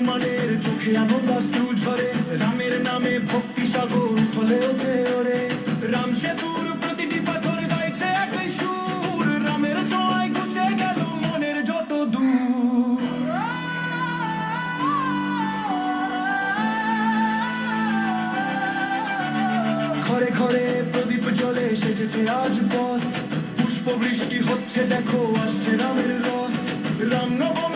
হনুমানের চোখে আনন্দাশ্রু ঝরে, রামের নামে ভক্তি সাগর উথলে ওঠে ওরে। রাম সেতুর প্রতিটি পাথর গাইছে একই সুর, রামের ছোঁয়ায় ঘুচে গেল মনের যত দূর। ঘরে ঘরে প্রদীপ জ্বলে সেজেছে আজ পথ, পুষ্প বৃষ্টি হচ্ছে দেখো আসছে রামের রথ। রামনবমী